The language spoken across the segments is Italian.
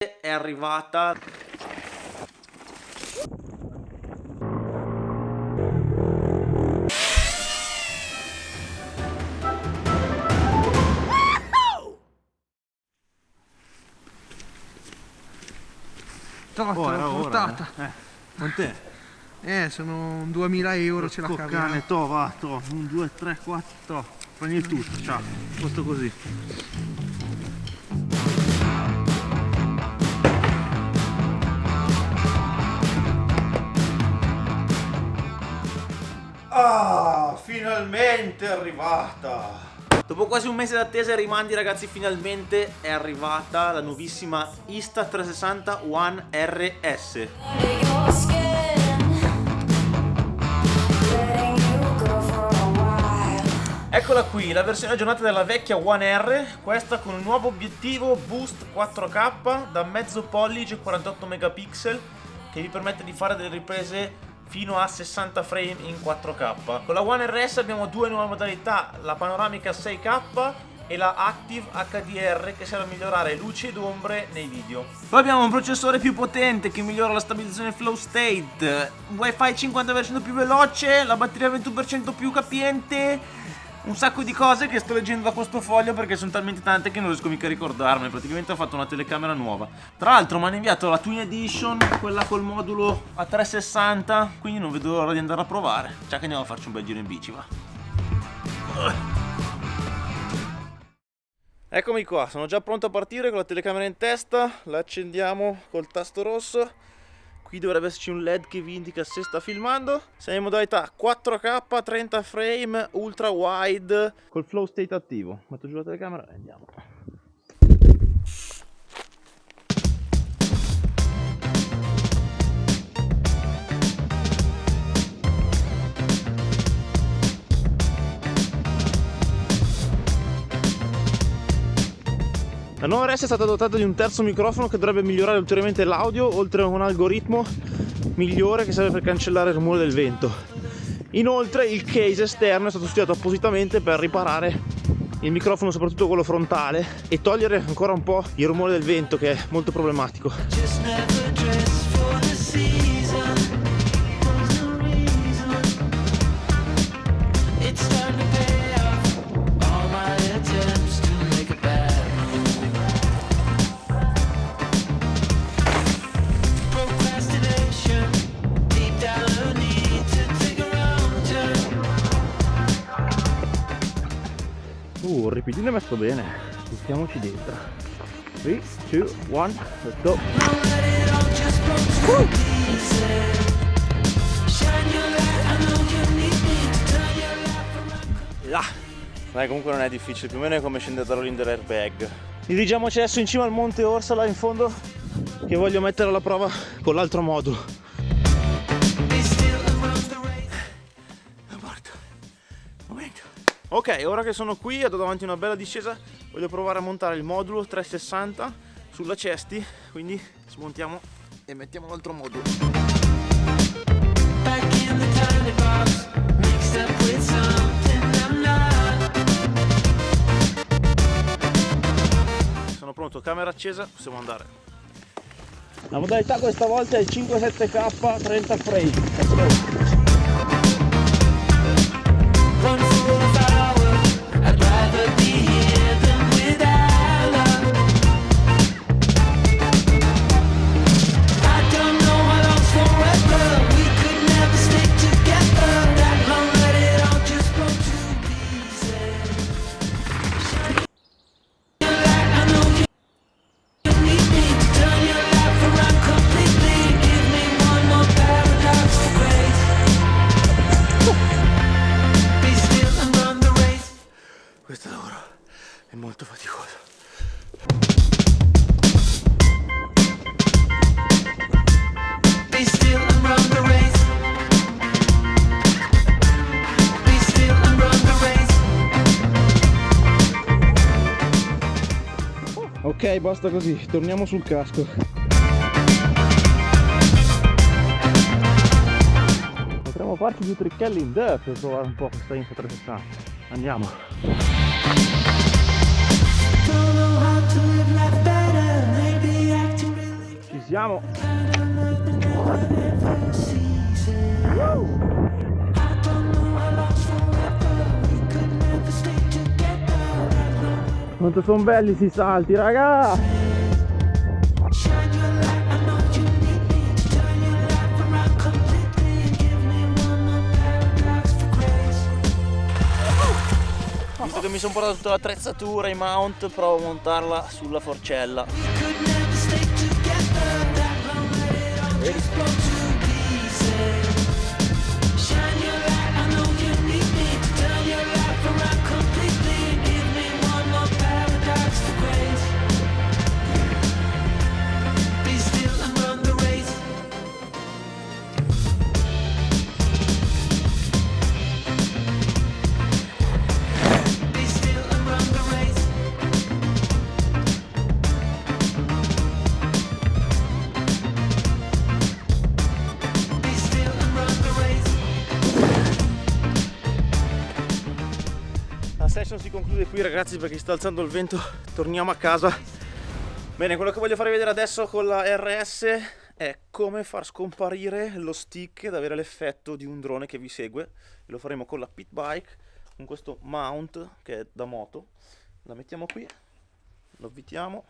È arrivata. L'ho portata. Quant'è? Sono 2000 euro, ce la caviamo. Cane, va, 1, 2, 3, 4, prendi il tutto, ciao, posto così. Ah, finalmente è arrivata! Dopo quasi un mese d'attesa e rimandi, ragazzi, finalmente è arrivata la nuovissima Insta360 One RS. Eccola qui, la versione aggiornata della vecchia One R, questa con un nuovo obiettivo Boost 4K da mezzo pollice 48 megapixel che vi permette di fare delle riprese fino a 60 frame in 4K. Con la One RS abbiamo due nuove modalità, la panoramica 6K e la Active HDR, che serve a migliorare luci ed ombre nei video. Poi abbiamo un processore più potente che migliora la stabilizzazione flow state, Wi-Fi 50% più veloce, la batteria 21% più capiente, un sacco di cose che sto leggendo da questo foglio perché sono talmente tante che non riesco mica a ricordarmi. Praticamente ho fatto una telecamera nuova. Tra l'altro mi hanno inviato la Twin Edition, quella col modulo a 360, quindi non vedo l'ora di andare a provare. Già che andiamo a farci un bel giro in bici, va. Eccomi qua, sono già pronto a partire con la telecamera in testa. La accendiamo col tasto rosso. Qui dovrebbe esserci un LED che vi indica se sta filmando. Siamo in modalità 4K, 30 frame, ultra wide, col flow state attivo. Metto giù la telecamera e andiamo. La nuova RS è stata dotata di un terzo microfono che dovrebbe migliorare ulteriormente l'audio, oltre a un algoritmo migliore che serve per cancellare il rumore del vento. Inoltre il case esterno è stato studiato appositamente per riparare il microfono, soprattutto quello frontale, e togliere ancora un po' il rumore del vento, che è molto problematico. Il ripidino è messo bene, buttiamoci dentro. 3, 2, 1, let's go! Dai, comunque non è difficile, più o meno è come scendere da Rolling Airbag. Dirigiamoci adesso in cima al Monte Orsa, là in fondo, che voglio mettere alla prova con l'altro modulo. Ok, ora che sono qui, ho davanti una bella discesa, voglio provare a montare il modulo 360 sulla cesti, quindi smontiamo e mettiamo l'altro modulo. Sono pronto, camera accesa, possiamo andare. La modalità questa volta è il 5-7K 30 frame. Let's go. Questo lavoro è molto faticoso. Ok, basta così, torniamo sul casco. Potremmo farci due tricchelli in dirt per provare un po' questa Insta360. Andiamo. Don't know how to live life better, maybe acting siamo. Quanto sono belli sti salti, raga! Visto che mi sono portato tutta l'attrezzatura, i mount, provo a montarla sulla forcella. La session si conclude qui, ragazzi, perché sta alzando il vento. Torniamo a casa. Bene, quello che voglio farvi vedere adesso con la RS è come far scomparire lo stick ed avere l'effetto di un drone che vi segue. E lo faremo con la pit bike, con questo mount che è da moto. La mettiamo qui, lo avvitiamo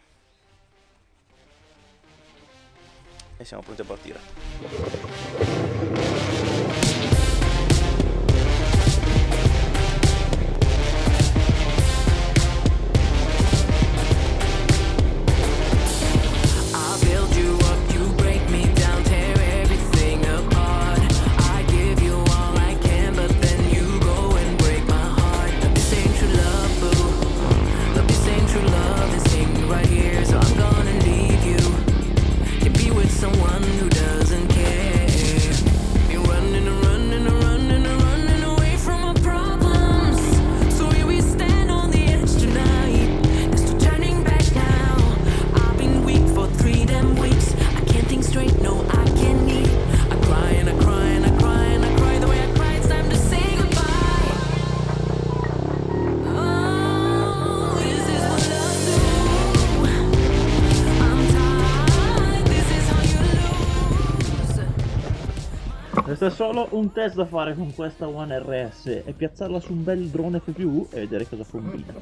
e siamo pronti a partire. Questo è solo un test da fare con questa One RS e piazzarla su un bel drone FPV e vedere cosa combina.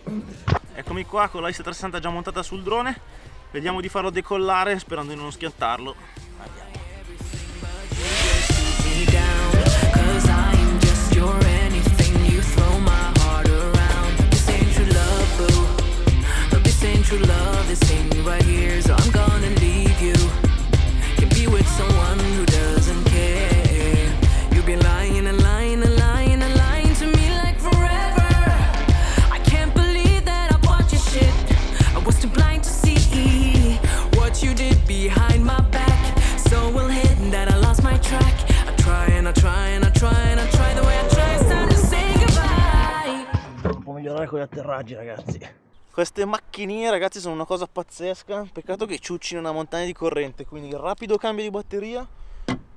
Eccomi qua con la X360 già montata sul drone. Vediamo di farlo decollare sperando di non schiantarlo. Con gli atterraggi, ragazzi. Queste macchinine, ragazzi, sono una cosa pazzesca. Peccato che ciuccino una montagna di corrente. Quindi rapido cambio di batteria.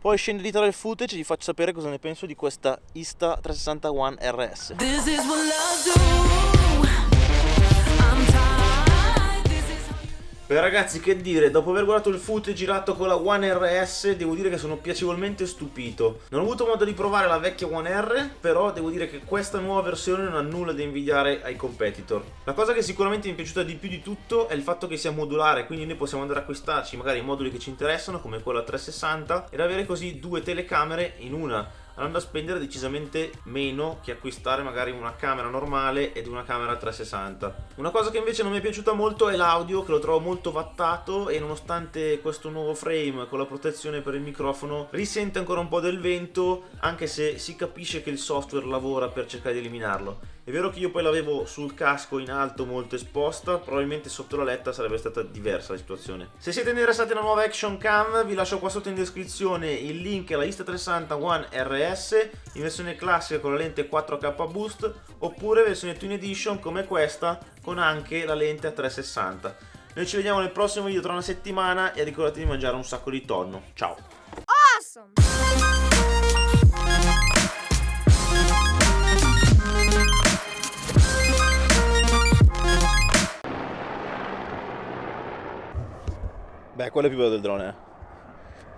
Poi scendo a editare il footage e vi faccio sapere cosa ne penso di questa Insta360 One RS. Beh, ragazzi, che dire, dopo aver guardato il footage girato con la One RS, devo dire che sono piacevolmente stupito. Non ho avuto modo di provare la vecchia One R, però devo dire che questa nuova versione non ha nulla da invidiare ai competitor. La cosa che sicuramente mi è piaciuta di più di tutto è il fatto che sia modulare, quindi noi possiamo andare a acquistarci magari i moduli che ci interessano, come quella 360, ed avere così due telecamere in una, andando a spendere decisamente meno che acquistare magari una camera normale ed una camera 360. Una cosa che invece non mi è piaciuta molto è l'audio, che lo trovo molto wattato e nonostante questo nuovo frame con la protezione per il microfono risente ancora un po' del vento, anche se si capisce che il software lavora per cercare di eliminarlo. È vero che io poi l'avevo sul casco in alto molto esposta, probabilmente sotto la letta sarebbe stata diversa la situazione. Se siete interessati alla nuova Action Cam, vi lascio qua sotto in descrizione il link alla Insta360 One RS in versione classica con la lente 4K Boost, oppure versione Twin Edition come questa con anche la lente a 360. Noi ci vediamo nel prossimo video tra una settimana e ricordate di mangiare un sacco di tonno. Ciao! Awesome! Beh, quello è più bello del drone,